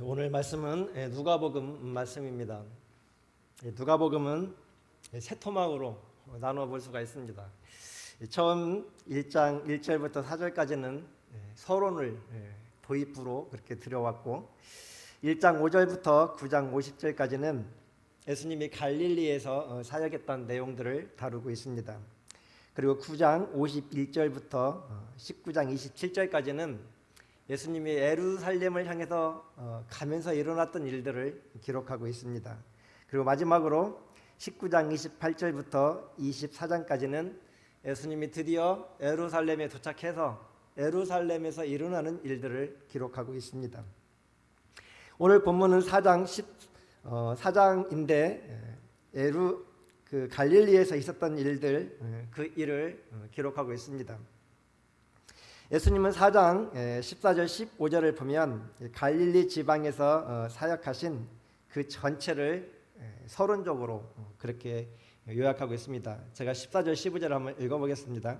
오늘 말씀은 누가복음 말씀입니다. 누가복음은 세 토막으로 나누어 볼 수가 있습니다. 처음 1장 1절부터 4절까지는 서론을 도입부로 그렇게 들여왔고 1장 5절부터 9장 50절까지는 예수님이 갈릴리에서 사역했던 내용들을 다루고 있습니다. 그리고 9장 51절부터 19장 27절까지는 예수님이 예루살렘을 향해서 가면서 일어났던 일들을 기록하고 있습니다. 그리고 마지막으로 19장 28절부터 24장까지는 예수님이 드디어 예루살렘에 도착해서 예루살렘에서 일어나는 일들을 기록하고 있습니다. 오늘 본문은 4장인데 갈릴리에서 있었던 일들, 그 일을 기록하고 있습니다. 예수님은 4장 14절 15절을 보면 갈릴리 지방에서 사역하신 그 전체를 서론적으로 그렇게 요약하고 있습니다. 제가 14절 15절을 한번 읽어보겠습니다.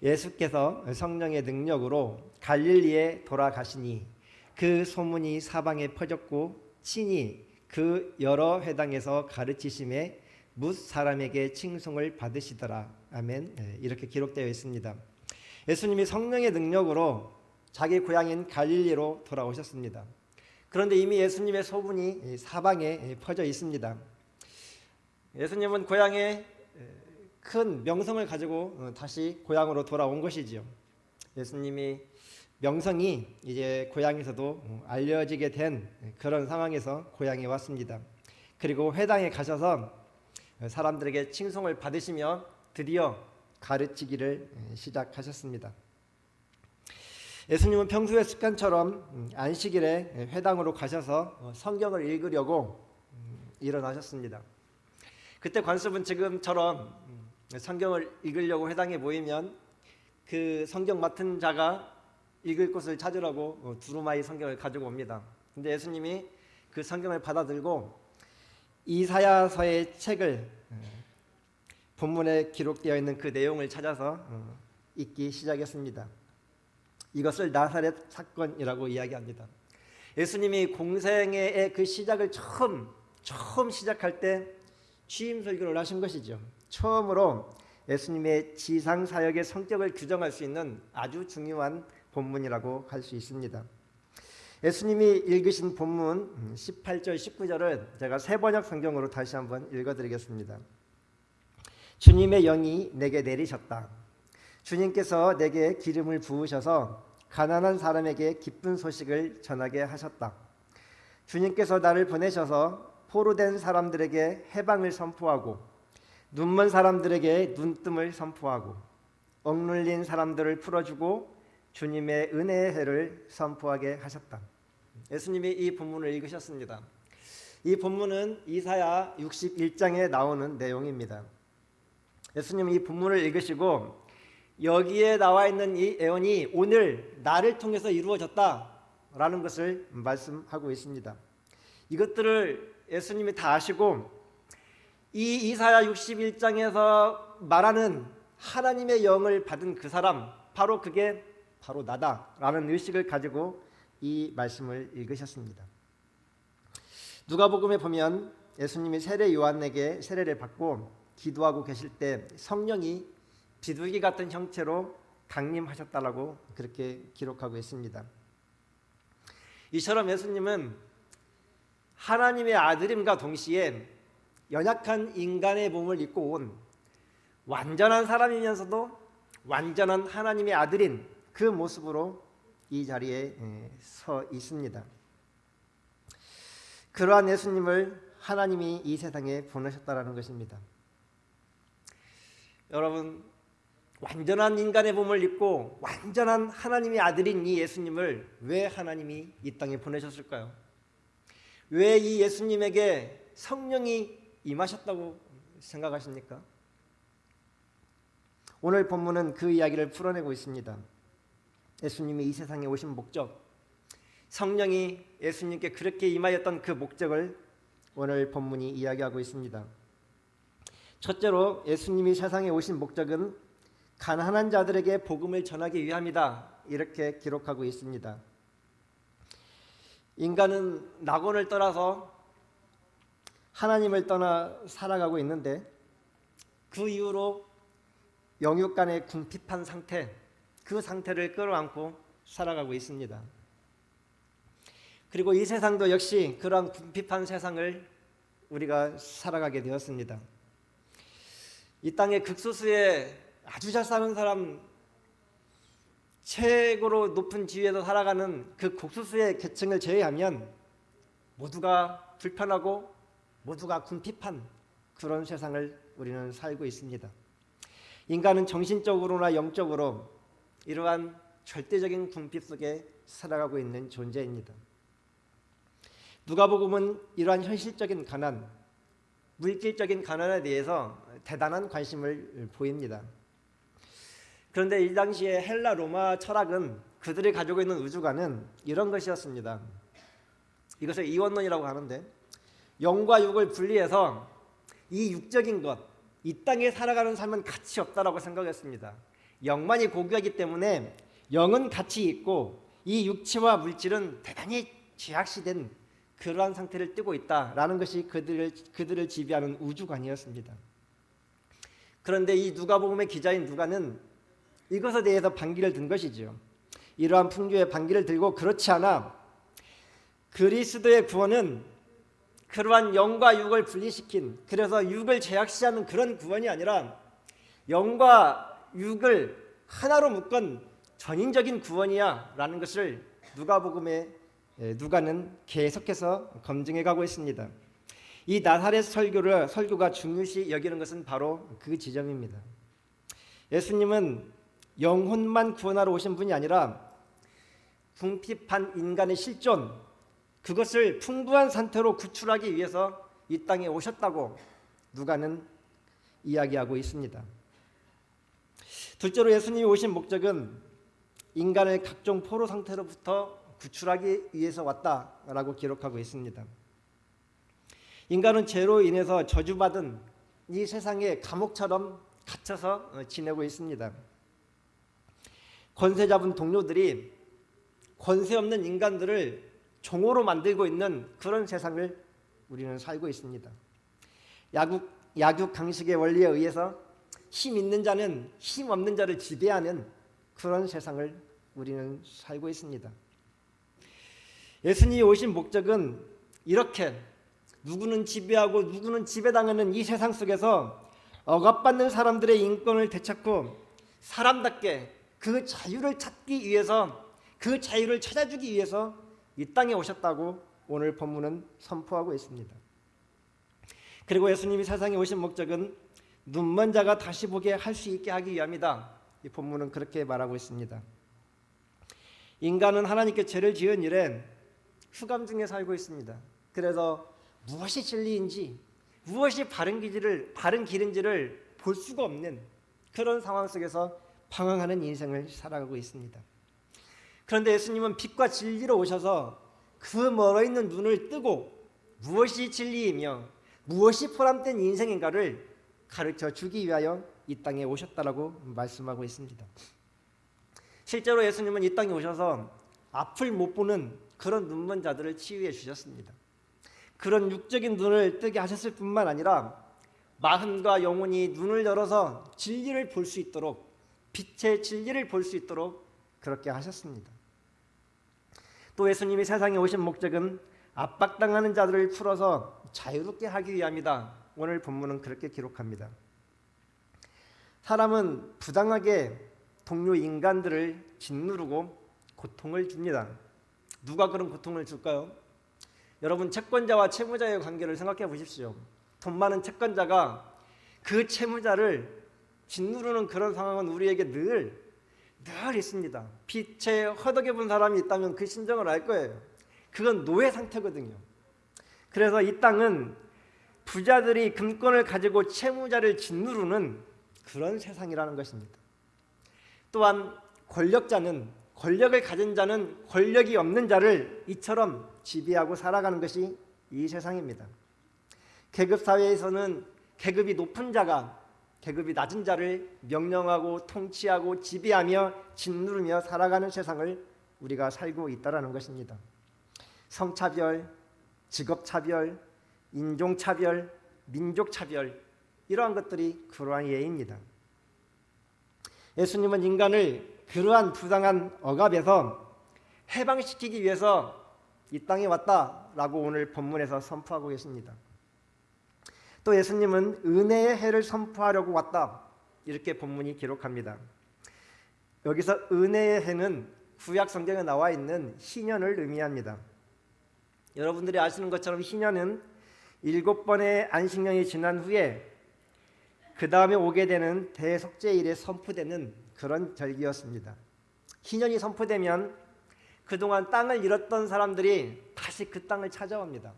예수께서 성령의 능력으로 갈릴리에 돌아가시니 그 소문이 사방에 퍼졌고 친히 그 여러 회당에서 가르치심에 뭇 사람에게 칭송을 받으시더라. 아멘. 이렇게 기록되어 있습니다. 예수님이 성령의 능력으로 자기 고향인 갈릴리로 돌아오셨습니다. 그런데 이미 예수님의 소문이 사방에 퍼져 있습니다. 예수님은 고향에 큰 명성을 가지고 다시 고향으로 돌아온 것이지요. 예수님이 명성이 이제 고향에서도 알려지게 된 그런 상황에서 고향에 왔습니다. 그리고 회당에 가셔서 사람들에게 칭송을 받으시며 드디어 가르치기를 시작하셨습니다. 예수님은 평소의 습관처럼 안식일에 회당으로 가셔서 성경을 읽으려고 일어나셨습니다. 그때 관습은 지금처럼 성경을 읽으려고 회당에 모이면 그 성경 맡은 자가 읽을 곳을 찾으라고 두루마리 성경을 가지고 옵니다. 근데 예수님이 그 성경을 받아들고 이사야서의 책을 본문에 기록되어 있는 그 내용을 찾아서 읽기 시작했습니다. 이것을 나사렛 사건이라고 이야기합니다. 예수님이 공생애의 그 시작을 처음 시작할 때 취임 설교를 하신 것이죠. 처음으로 예수님의 지상 사역의 성격을 규정할 수 있는 아주 중요한 본문이라고 할 수 있습니다. 예수님이 읽으신 본문 18절 19절을 제가 새번역 성경으로 다시 한번 읽어드리겠습니다. 주님의 영이 내게 내리셨다. 주님께서 내게 기름을 부으셔서 가난한 사람에게 기쁜 소식을 전하게 하셨다. 주님께서 나를 보내셔서 포로된 사람들에게 해방을 선포하고 눈먼 사람들에게 눈뜸을 선포하고 억눌린 사람들을 풀어주고 주님의 은혜의 해를 선포하게 하셨다. 예수님이 이 본문을 읽으셨습니다. 이 본문은 이사야 61장에 나오는 내용입니다. 예수님은 이 본문을 읽으시고 여기에 나와 있는 이 예언이 오늘 나를 통해서 이루어졌다라는 것을 말씀하고 있습니다. 이것들을 예수님이 다 아시고 이 이사야 61장에서 말하는 하나님의 영을 받은 그 사람, 그게 바로 나다라는 의식을 가지고 이 말씀을 읽으셨습니다. 누가복음에 보면 예수님이 세례 요한에게 세례를 받고 기도하고 계실 때 성령이 비둘기 같은 형체로 강림하셨다라고 그렇게 기록하고 있습니다. 이처럼 예수님은 하나님의 아들임과 동시에 연약한 인간의 몸을 입고 온 완전한 사람이면서도 완전한 하나님의 아들인 그 모습으로 이 자리에 서 있습니다. 그러한 예수님을 하나님이 이 세상에 보내셨다라는 것입니다. 여러분, 완전한 인간의 몸을 입고 완전한 하나님의 아들인 이 예수님을 왜 하나님이 이 땅에 보내셨을까요? 왜 이 예수님에게 성령이 임하셨다고 생각하십니까? 오늘 본문은 그 이야기를 풀어내고 있습니다. 예수님이 이 세상에 오신 목적, 성령이 예수님께 그렇게 임하였던 그 목적을 오늘 본문이 이야기하고 있습니다. 첫째로 예수님이 세상에 오신 목적은 가난한 자들에게 복음을 전하기 위함이다. 이렇게 기록하고 있습니다. 인간은 낙원을 떠나서 하나님을 떠나 살아가고 있는데 그 이후로 영육 간의 궁핍한 상태, 그 상태를 끌어안고 살아가고 있습니다. 그리고 이 세상도 역시 그러한 궁핍한 세상을 우리가 살아가게 되었습니다. 이 땅의 극소수의 아주 잘 사는 사람, 최고로 높은 지위에서 살아가는 그 극소수의 계층을 제외하면 모두가 불편하고 모두가 궁핍한 그런 세상을 우리는 살고 있습니다. 인간은 정신적으로나 영적으로 이러한 절대적인 궁핍 속에 살아가고 있는 존재입니다. 누가복음은 이러한 현실적인 가난, 물질적인 가난에 대해서 대단한 관심을 보입니다. 그런데 이 당시에 헬라 로마 철학은 그들이 가지고 있는 우주관은 이런 것이었습니다. 이것을 이원론이라고 하는데 영과 육을 분리해서 이 육적인 것, 이 땅에 살아가는 삶은 가치 없다라고 생각했습니다. 영만이 고귀하기 때문에 영은 가치 있고 이 육체와 물질은 대단히 죄악시된 그러한 상태를 띠고 있다라는 것이 그들을 지배하는 우주관이었습니다. 그런데 이 누가복음의 기자인 누가는 이것에 대해서 반기를 든 것이죠. 이러한 풍조의 반기를 들고 그렇지 않아 그리스도의 구원은 그러한 영과 육을 분리시킨, 그래서 육을 제약시하는 그런 구원이 아니라 영과 육을 하나로 묶은 전인적인 구원이야 라는 것을 누가는 계속해서 검증해 가고 있습니다. 이 나사렛 설교가 중요시 여기는 것은 바로 그 지점입니다. 예수님은 영혼만 구원하러 오신 분이 아니라 궁핍한 인간의 실존, 그것을 풍부한 상태로 구출하기 위해서 이 땅에 오셨다고 누가는 이야기하고 있습니다. 둘째로 예수님이 오신 목적은 인간을 각종 포로 상태로부터 구출하기 위해서 왔다라고 기록하고 있습니다. 인간은 죄로 인해서 저주받은 이 세상의 감옥처럼 갇혀서 지내고 있습니다. 권세 잡은 동료들이 권세 없는 인간들을 종으로 만들고 있는 그런 세상을 우리는 살고 있습니다. 약육강식의 원리에 의해서 힘 있는 자는 힘 없는 자를 지배하는 그런 세상을 우리는 살고 있습니다. 예수님이 오신 목적은 이렇게 누구는 지배하고 누구는 지배당하는 이 세상 속에서 억압받는 사람들의 인권을 되찾고 사람답게 그 자유를 찾기 위해서, 그 자유를 찾아주기 위해서 이 땅에 오셨다고 오늘 본문은 선포하고 있습니다. 그리고 예수님이 세상에 오신 목적은 눈먼 자가 다시 보게 할 수 있게 하기 위함이다. 이 본문은 그렇게 말하고 있습니다. 인간은 하나님께 죄를 지은 이래 흑암 중에 살고 있습니다. 그래서 무엇이 진리인지, 무엇이 바른 길인지를 볼 수가 없는 그런 상황 속에서 방황하는 인생을 살아가고 있습니다. 그런데 예수님은 빛과 진리로 오셔서 그 멀어있는 눈을 뜨고 무엇이 진리이며 무엇이 보람된 인생인가를 가르쳐 주기 위하여 이 땅에 오셨다라고 말씀하고 있습니다. 실제로 예수님은 이 땅에 오셔서 앞을 못 보는 그런 눈먼 자들을 치유해 주셨습니다. 그런 육적인 눈을 뜨게 하셨을 뿐만 아니라 마음과 영혼이 눈을 열어서 진리를 볼 수 있도록, 빛의 진리를 볼 수 있도록 그렇게 하셨습니다. 또 예수님이 세상에 오신 목적은 압박당하는 자들을 풀어서 자유롭게 하기 위함이다. 오늘 본문은 그렇게 기록합니다. 사람은 부당하게 동료 인간들을 짓누르고 고통을 줍니다. 누가 그런 고통을 줄까요? 여러분, 채권자와 채무자의 관계를 생각해 보십시오. 돈 많은 채권자가 그 채무자를 짓누르는 그런 상황은 우리에게 늘 있습니다. 빛에 허덕여 본 사람이 있다면 그 심정을 알 거예요. 그건 노예 상태거든요. 그래서 이 땅은 부자들이 금권을 가지고 채무자를 짓누르는 그런 세상이라는 것입니다. 또한 권력을 가진 자는 권력이 없는 자를 이처럼 지배하고 살아가는 것이 이 세상입니다. 계급 사회에서는 계급이 높은 자가 계급이 낮은 자를 명령하고 통치하고 지배하며 짓누르며 살아가는 세상을 우리가 살고 있다라는 것입니다. 성차별, 직업차별, 인종차별, 민족차별, 이러한 것들이 그러한 예입니다. 예수님은 인간을 그러한 부당한 억압에서 해방시키기 위해서 이 땅에 왔다라고 오늘 본문에서 선포하고 계십니다. 또 예수님은 은혜의 해를 선포하려고 왔다, 이렇게 본문이 기록합니다. 여기서 은혜의 해는 구약 성경에 나와 있는 희년을 의미합니다. 여러분들이 아시는 것처럼 희년은 7번의 안식년이 지난 후에 그 다음에 오게 되는 대속죄일에 선포되는 그런 절기였습니다. 희년이 선포되면 그동안 땅을 잃었던 사람들이 다시 그 땅을 찾아옵니다.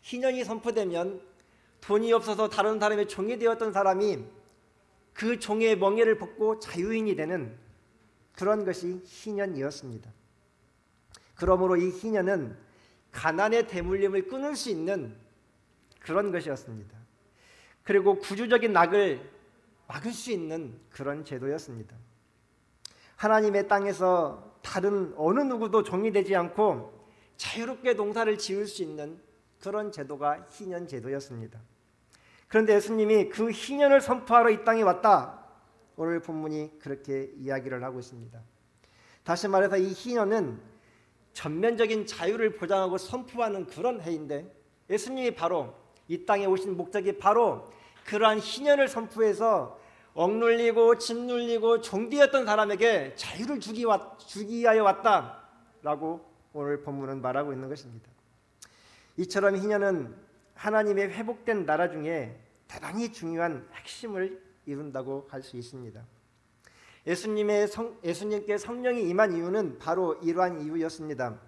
희년이 선포되면 돈이 없어서 다른 사람의 종이 되었던 사람이 그 종의 멍에를 벗고 자유인이 되는 그런 것이 희년이었습니다. 그러므로 이 희년은 가난의 대물림을 끊을 수 있는 그런 것이었습니다. 그리고 구주적인 낙을 막을 수 있는 그런 제도였습니다. 하나님의 땅에서 다른 어느 누구도 종이 되지 않고 자유롭게 농사를 지을 수 있는 그런 제도가 희년 제도였습니다. 그런데 예수님이 그 희년을 선포하러 이 땅에 왔다, 오늘 본문이 그렇게 이야기를 하고 있습니다. 다시 말해서 이 희년은 전면적인 자유를 보장하고 선포하는 그런 해인데, 예수님이 바로 이 땅에 오신 목적이 바로 그러한 희년을 선포해서 억눌리고 짓눌리고 종되었던 사람에게 자유를 주기 위하여 왔다라고 오늘 본문은 말하고 있는 것입니다. 이처럼 희년은 하나님의 회복된 나라 중에 대단히 중요한 핵심을 이룬다고 할 수 있습니다. 예수님께 성령이 임한 이유는 바로 이러한 이유였습니다.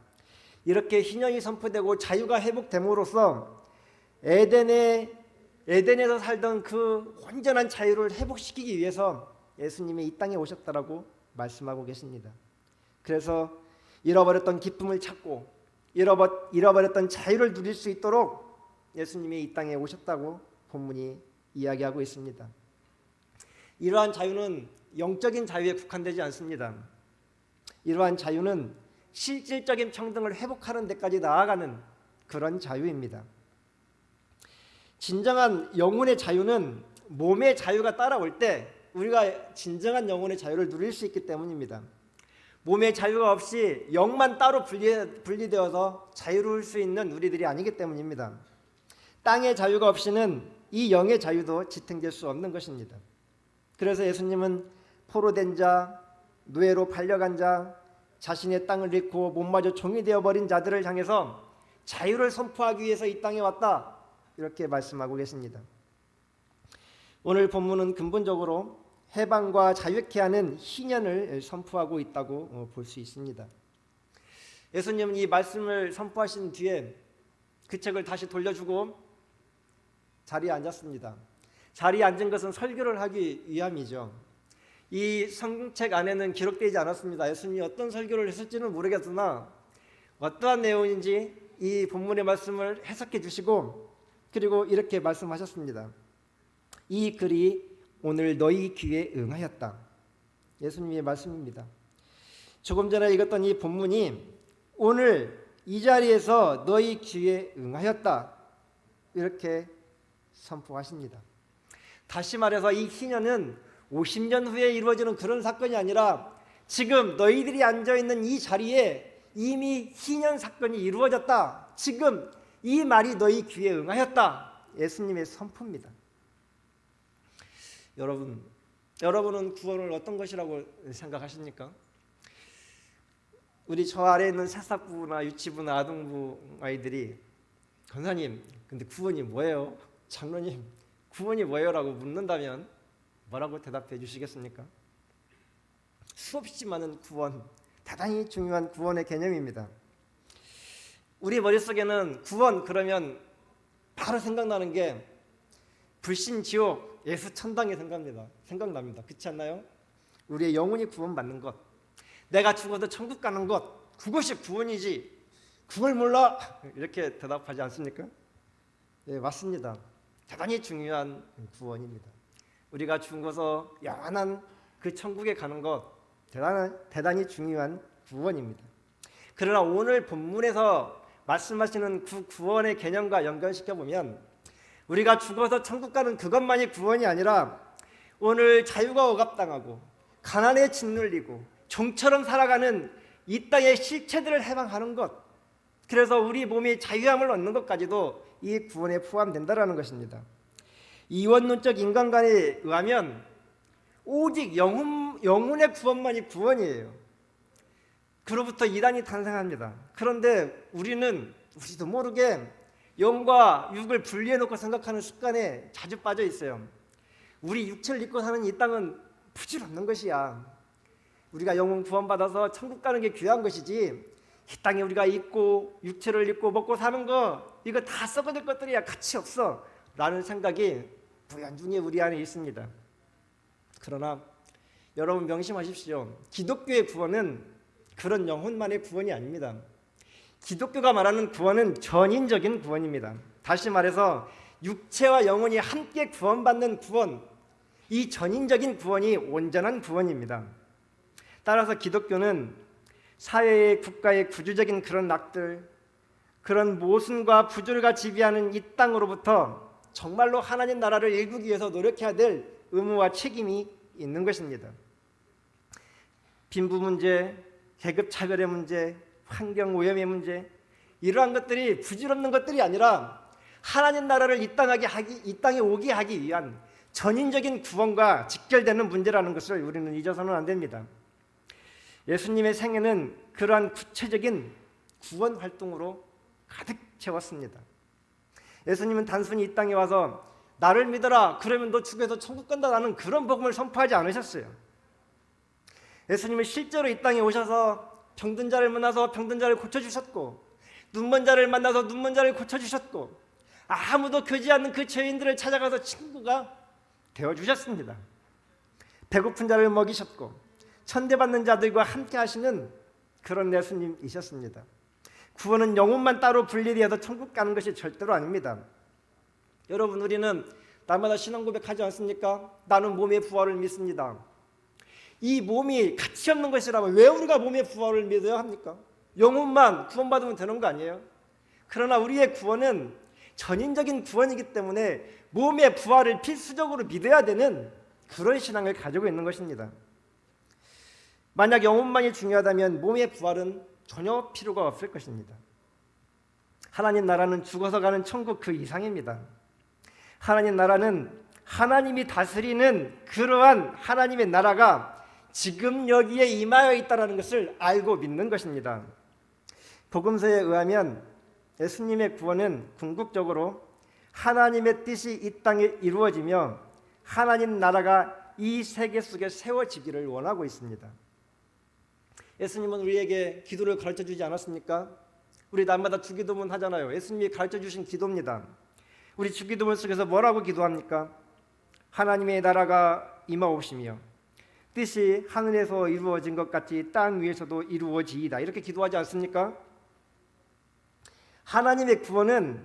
이렇게 희년이 선포되고 자유가 회복됨으로써 에덴에서 살던 그 온전한 자유를 회복시키기 위해서 예수님이 이 땅에 오셨다라고 말씀하고 계십니다. 그래서 잃어버렸던 기쁨을 찾고 잃어버렸던 자유를 누릴 수 있도록 예수님이 이 땅에 오셨다고 본문이 이야기하고 있습니다. 이러한 자유는 영적인 자유에 국한되지 않습니다. 이러한 자유는 실질적인 평등을 회복하는 데까지 나아가는 그런 자유입니다. 진정한 영혼의 자유는 몸의 자유가 따라올 때 우리가 진정한 영혼의 자유를 누릴 수 있기 때문입니다. 몸의 자유가 없이 영만 따로 분리되어서 자유로울 수 있는 우리들이 아니기 때문입니다. 땅의 자유가 없이는 이 영의 자유도 지탱될 수 없는 것입니다. 그래서 예수님은 포로된 자, 노예로 팔려간 자, 자신의 땅을 잃고 몸마저 종이 되어버린 자들을 향해서 자유를 선포하기 위해서 이 땅에 왔다, 이렇게 말씀하고 계십니다. 오늘 본문은 근본적으로 해방과 자유케 하는 희년을 선포하고 있다고 볼 수 있습니다. 예수님은 이 말씀을 선포하신 뒤에 그 책을 다시 돌려주고 자리에 앉았습니다. 자리에 앉은 것은 설교를 하기 위함이죠. 이 성책 안에는 기록되지 않았습니다. 예수님이 어떤 설교를 했을지는 모르겠으나 어떠한 내용인지 이 본문의 말씀을 해석해 주시고, 그리고 이렇게 말씀하셨습니다. 이 글이 오늘 너희 귀에 응하였다. 예수님의 말씀입니다. 조금 전에 읽었던 이 본문이 오늘 이 자리에서 너희 귀에 응하였다, 이렇게 선포하십니다. 다시 말해서 이 희년은 50년 후에 이루어지는 그런 사건이 아니라 지금 너희들이 앉아있는 이 자리에 이미 희년 사건이 이루어졌다, 지금 이 말이 너희 귀에 응하였다, 예수님의 선포입니다. 여러분은 구원을 어떤 것이라고 생각하십니까? 우리 저 아래에 있는 새싹부나 유치부나 아동부 아이들이 권사님, 근데 구원이 뭐예요? 장로님, 구원이 뭐예요? 라고 묻는다면 뭐라고 대답해 주시겠습니까? 수없이 많은 구원, 대단히 중요한 구원의 개념입니다. 우리 머릿속에는 구원 그러면 바로 생각나는 게 불신 지옥, 예수 천당이 생각납니다. 그렇지 않나요? 우리의 영혼이 구원받는 것, 내가 죽어도 천국 가는 것, 그것이 구원이지 그걸 몰라? 이렇게 대답하지 않습니까? 네, 맞습니다. 대단히 중요한 구원입니다. 우리가 죽어서 영원한 그 천국에 가는 것, 대단히 중요한 구원입니다. 그러나 오늘 본문에서 말씀하시는 그 구원의 개념과 연결시켜 보면 우리가 죽어서 천국 가는 그것만이 구원이 아니라 오늘 자유가 억압당하고 가난에 짓눌리고 종처럼 살아가는 이 땅의 실체들을 해방하는 것, 그래서 우리 몸이 자유함을 얻는 것까지도 이 구원에 포함된다라는 것입니다. 이원론적 인간관에 의하면 오직 영혼의 구원만이 구원이에요. 그로부터 이단이 탄생합니다. 그런데 우리도 모르게 영과 육을 분리해놓고 생각하는 습관에 자주 빠져 있어요. 우리 육체를 입고 사는 이 땅은 부질없는 것이야. 우리가 영혼 구원받아서 천국 가는 게 귀한 것이지, 이 땅에 우리가 입고 육체를 입고 먹고 사는 거 이거 다 썩어질 것들이야. 가치 없어 라는 생각이 무한중에 우리 안에 있습니다. 그러나 여러분 명심하십시오. 기독교의 구원은 그런 영혼만의 구원이 아닙니다. 기독교가 말하는 구원은 전인적인 구원입니다. 다시 말해서 육체와 영혼이 함께 구원받는 구원, 이 전인적인 구원이 온전한 구원입니다. 따라서 기독교는 사회의 국가의 구조적인 그런 악들, 그런 모순과 부조리가 지배하는 이 땅으로부터 정말로 하나님 나라를 일구기 위해서 노력해야 될 의무와 책임이 있는 것입니다. 빈부 문제, 계급 차별의 문제, 환경 오염의 문제, 이러한 것들이 부질없는 것들이 아니라 하나님 나라를 이 땅에 오게 하기 위한 전인적인 구원과 직결되는 문제라는 것을 우리는 잊어서는 안 됩니다. 예수님의 생애는 그러한 구체적인 구원 활동으로 가득 채웠습니다. 예수님은 단순히 이 땅에 와서 나를 믿어라, 그러면 너 죽어서 천국 간다라는 그런 복음을 선포하지 않으셨어요. 예수님은 실제로 이 땅에 오셔서 병든 자를 만나서 병든 자를 고쳐주셨고, 눈먼 자를 만나서 눈먼 자를 고쳐주셨고, 아무도 교지 않는 그 죄인들을 찾아가서 친구가 되어주셨습니다. 배고픈 자를 먹이셨고 천대받는 자들과 함께 하시는 그런 예수님이셨습니다. 구원은 영혼만 따로 분리되어서 천국 가는 것이 절대로 아닙니다. 여러분, 우리는 날마다 신앙 고백하지 않습니까? 나는 몸의 부활을 믿습니다. 이 몸이 가치 없는 것이라면 왜 우리가 몸의 부활을 믿어야 합니까? 영혼만 구원받으면 되는 거 아니에요? 그러나 우리의 구원은 전인적인 구원이기 때문에 몸의 부활을 필수적으로 믿어야 되는 그런 신앙을 가지고 있는 것입니다. 만약 영혼만이 중요하다면 몸의 부활은 전혀 필요가 없을 것입니다. 하나님 나라는 죽어서 가는 천국 그 이상입니다. 하나님 나라는 하나님이 다스리는 그러한 하나님의 나라가 지금 여기에 임하여 있다는 것을 알고 믿는 것입니다. 복음서에 의하면 예수님의 구원은 궁극적으로 하나님의 뜻이 이 땅에 이루어지며 하나님 나라가 이 세계 속에 세워지기를 원하고 있습니다. 예수님은 우리에게 기도를 가르쳐 주지 않았습니까? 우리 날마다 주기도문 하잖아요. 예수님이 가르쳐 주신 기도입니다. 우리 주기도문 속에서 뭐라고 기도합니까? 하나님의 나라가 임하옵시며 뜻이 하늘에서 이루어진 것 같이 땅 위에서도 이루어지이다, 이렇게 기도하지 않습니까? 하나님의 구원은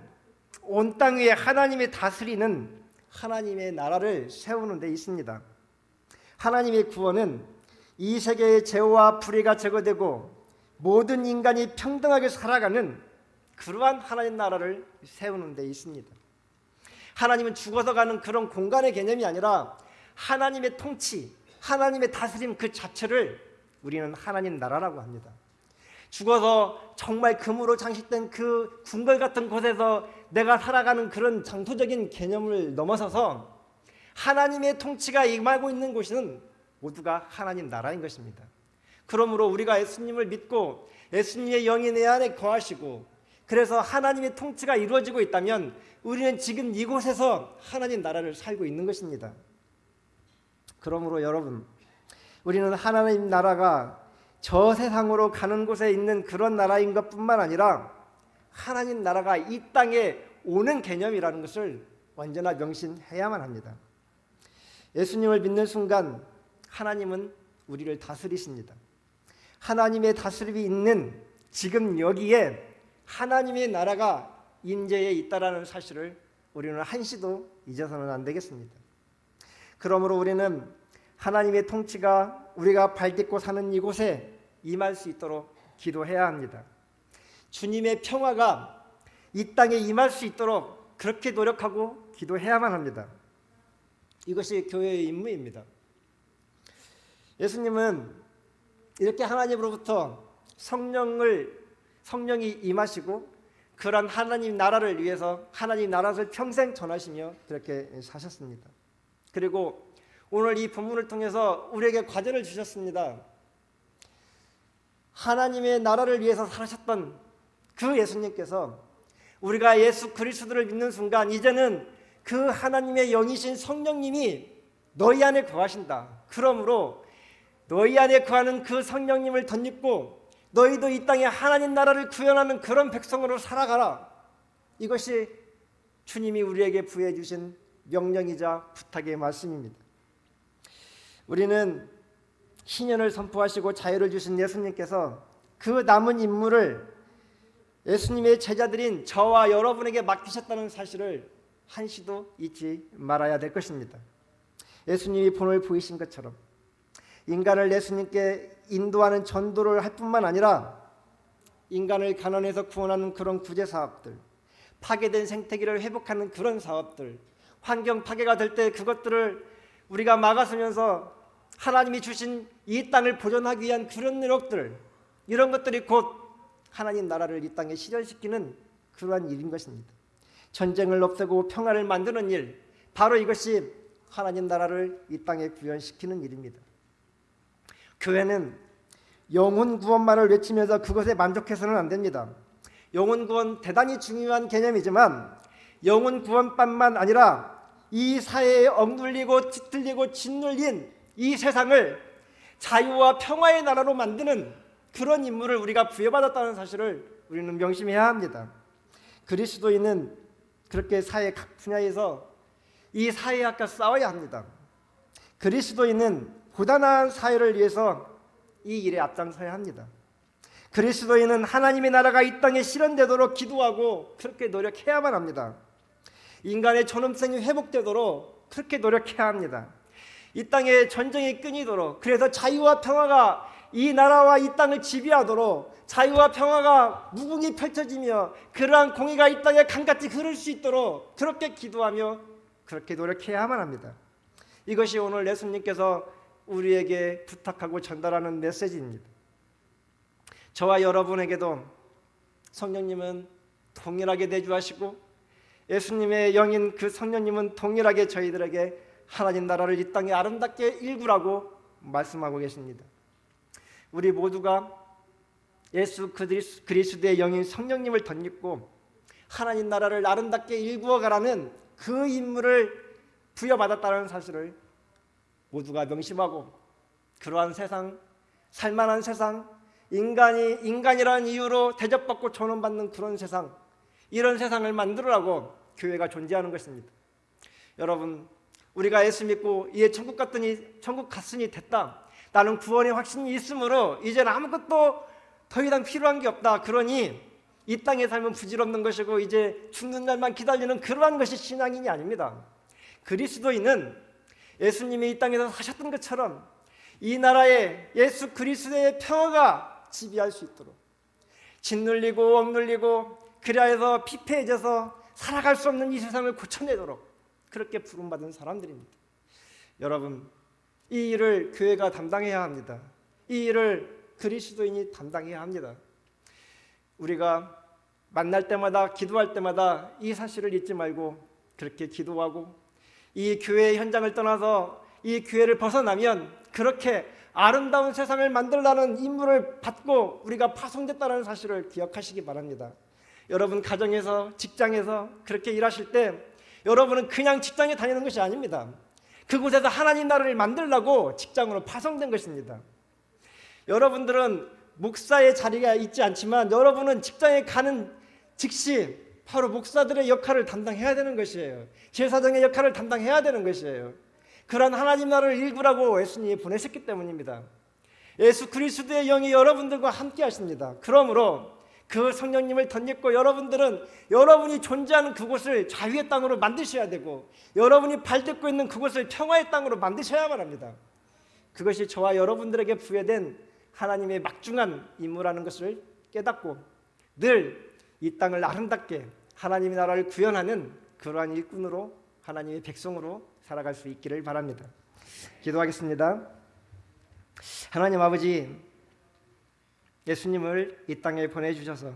온 땅 위에 하나님이 다스리는 하나님의 나라를 세우는 데 있습니다. 하나님의 구원은 이 세계의 죄와 불의가 제거되고 모든 인간이 평등하게 살아가는 그러한 하나님 나라를 세우는 데 있습니다. 하나님은 죽어서 가는 그런 공간의 개념이 아니라 하나님의 통치, 하나님의 다스림 그 자체를 우리는 하나님 나라라고 합니다. 죽어서 정말 금으로 장식된 그 궁궐 같은 곳에서 내가 살아가는 그런 장소적인 개념을 넘어서서 하나님의 통치가 임하고 있는 곳은 모두가 하나님 나라인 것입니다. 그러므로 우리가 예수님을 믿고 예수님의 영이 내 안에 거하시고 그래서 하나님의 통치가 이루어지고 있다면 우리는 지금 이곳에서 하나님 나라를 살고 있는 것입니다. 그러므로 여러분, 우리는 하나님 나라가 저 세상으로 가는 곳에 있는 그런 나라인 것뿐만 아니라 하나님 나라가 이 땅에 오는 개념이라는 것을 언제나 명심해야만 합니다. 예수님을 믿는 순간 하나님은 우리를 다스리십니다. 하나님의 다스림이 있는 지금 여기에 하나님의 나라가 인재에 있다라는 사실을 우리는 한시도 잊어서는 안 되겠습니다. 그러므로 우리는 하나님의 통치가 우리가 발딛고 사는 이곳에 임할 수 있도록 기도해야 합니다. 주님의 평화가 이 땅에 임할 수 있도록 그렇게 노력하고 기도해야만 합니다. 이것이 교회의 임무입니다. 예수님은 이렇게 하나님으로부터 성령이 임하시고 그런 하나님 나라를 위해서 하나님 나라를 평생 전하시며 그렇게 사셨습니다. 그리고 오늘 이 본문을 통해서 우리에게 과제를 주셨습니다. 하나님의 나라를 위해서 살아셨던 그 예수님께서 우리가 예수 그리스도를 믿는 순간 이제는 그 하나님의 영이신 성령님이 너희 안에 거하신다. 그러므로 너희 안에 거하는 그 성령님을 덧입고 너희도 이 땅에 하나님 나라를 구현하는 그런 백성으로 살아가라. 이것이 주님이 우리에게 부여해 주신 명령이자 부탁의 말씀입니다. 우리는 신년을 선포하시고 자유를 주신 예수님께서 그 남은 임무를 예수님의 제자들인 저와 여러분에게 맡기셨다는 사실을 한시도 잊지 말아야 될 것입니다. 예수님이 본을 보이신 것처럼 인간을 예수님께 인도하는 전도를 할 뿐만 아니라 인간을 가난에서 구원하는 그런 구제 사업들, 파괴된 생태계를 회복하는 그런 사업들, 환경 파괴가 될 때 그것들을 우리가 막아서면서 하나님이 주신 이 땅을 보존하기 위한 그런 노력들, 이런 것들이 곧 하나님 나라를 이 땅에 실현시키는 그러한 일인 것입니다. 전쟁을 없애고 평화를 만드는 일, 바로 이것이 하나님 나라를 이 땅에 구현시키는 일입니다. 교회는 영혼 구원만을 외치면서 그것에 만족해서는 안 됩니다. 영혼 구원 대단히 중요한 개념이지만 영혼 구원뿐만 아니라 이 사회에 억눌리고 뒤틀리고 짓눌린 이 세상을 자유와 평화의 나라로 만드는 그런 임무를 우리가 부여받았다는 사실을 우리는 명심해야 합니다. 그리스도인은 그렇게 사회 각 분야에서 이 사회학과 싸워야 합니다. 그리스도인은 보다 나은 사회를 위해서 이 일에 앞장서야 합니다. 그리스도인은 하나님의 나라가 이 땅에 실현되도록 기도하고 그렇게 노력해야만 합니다. 인간의 존엄성이 회복되도록 그렇게 노력해야 합니다. 이 땅에 전쟁이 끊이도록, 그래서 자유와 평화가 이 나라와 이 땅을 지배하도록, 자유와 평화가 무궁히 펼쳐지며 그러한 공의가 이 땅에 강같이 흐를 수 있도록 그렇게 기도하며 그렇게 노력해야만 합니다. 이것이 오늘 예수님께서 우리에게 부탁하고 전달하는 메시지입니다. 저와 여러분에게도 성령님은 동일하게 내주하시고 예수님의 영인 그 성령님은 동일하게 저희들에게 하나님 나라를 이 땅에 아름답게 일구라고 말씀하고 계십니다. 우리 모두가 예수 그리스도의 영인 성령님을 덧입고 하나님 나라를 아름답게 일구어가라는 그 임무를 부여받았다는 사실을 모두가 명심하고 그러한 세상, 살만한 세상, 인간이라는 이유로 대접받고 존엄받는 그런 세상, 이런 세상을 만들으라고 교회가 존재하는 것입니다. 여러분, 우리가 예수 믿고 이제 천국 갔으니 됐다. 나는 구원의 확신이 있으므로 이제는 아무것도 더 이상 필요한 게 없다. 그러니 이 땅의 삶은 부질없는 것이고 이제 죽는 날만 기다리는 그러한 것이 신앙인이 아닙니다. 그리스도인은 예수님이 이 땅에서 사셨던 것처럼 이 나라에 예수 그리스도의 평화가 지배할 수 있도록 짓눌리고 억눌리고 그리하여서 피폐해져서 살아갈 수 없는 이 세상을 고쳐내도록 그렇게 부름받은 사람들입니다. 여러분, 이 일을 교회가 담당해야 합니다. 이 일을 그리스도인이 담당해야 합니다. 우리가 만날 때마다 기도할 때마다 이 사실을 잊지 말고 그렇게 기도하고 이 교회의 현장을 떠나서 이 교회를 벗어나면 그렇게 아름다운 세상을 만들라는 임무를 받고 우리가 파송됐다는 사실을 기억하시기 바랍니다. 여러분 가정에서 직장에서 그렇게 일하실 때 여러분은 그냥 직장에 다니는 것이 아닙니다. 그곳에서 하나님 나라를 만들려고 직장으로 파송된 것입니다. 여러분들은 목사의 자리가 있지 않지만 여러분은 직장에 가는 즉시 바로 목사들의 역할을 담당해야 되는 것이에요. 제사장의 역할을 담당해야 되는 것이에요. 그런 하나님 나라를 일구라고 예수님이 보내셨기 때문입니다. 예수 그리스도의 영이 여러분들과 함께 하십니다. 그러므로 그 성령님을 덧입고 여러분들은 여러분이 존재하는 그곳을 자유의 땅으로 만드셔야 되고 여러분이 발딛고 있는 그곳을 평화의 땅으로 만드셔야만 합니다. 그것이 저와 여러분들에게 부여된 하나님의 막중한 임무라는 것을 깨닫고 늘 이 땅을 아름답게 하나님의 나라를 구현하는 그러한 일꾼으로 하나님의 백성으로 살아갈 수 있기를 바랍니다. 기도하겠습니다. 하나님 아버지, 예수님을 이 땅에 보내주셔서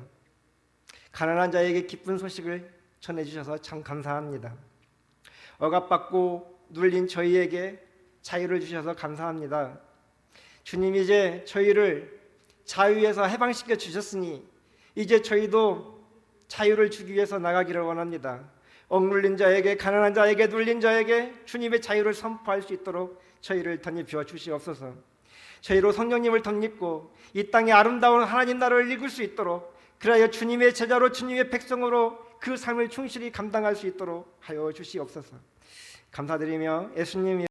가난한 자에게 기쁜 소식을 전해주셔서 참 감사합니다. 억압받고 눌린 저희에게 자유를 주셔서 감사합니다. 주님, 이제 저희를 자유에서 해방시켜 주셨으니 이제 저희도 자유를 주기 위해서 나가기를 원합니다. 억눌린 자에게, 가난한 자에게, 눌린 자에게 주님의 자유를 선포할 수 있도록 저희를 덧입혀 주시옵소서. 저희로 성령님을 덧입고 이 땅의 아름다운 하나님 나라를 이룰 수 있도록, 그리하여 주님의 제자로 주님의 백성으로 그 삶을 충실히 감당할 수 있도록 하여 주시옵소서. 감사드리며 예수님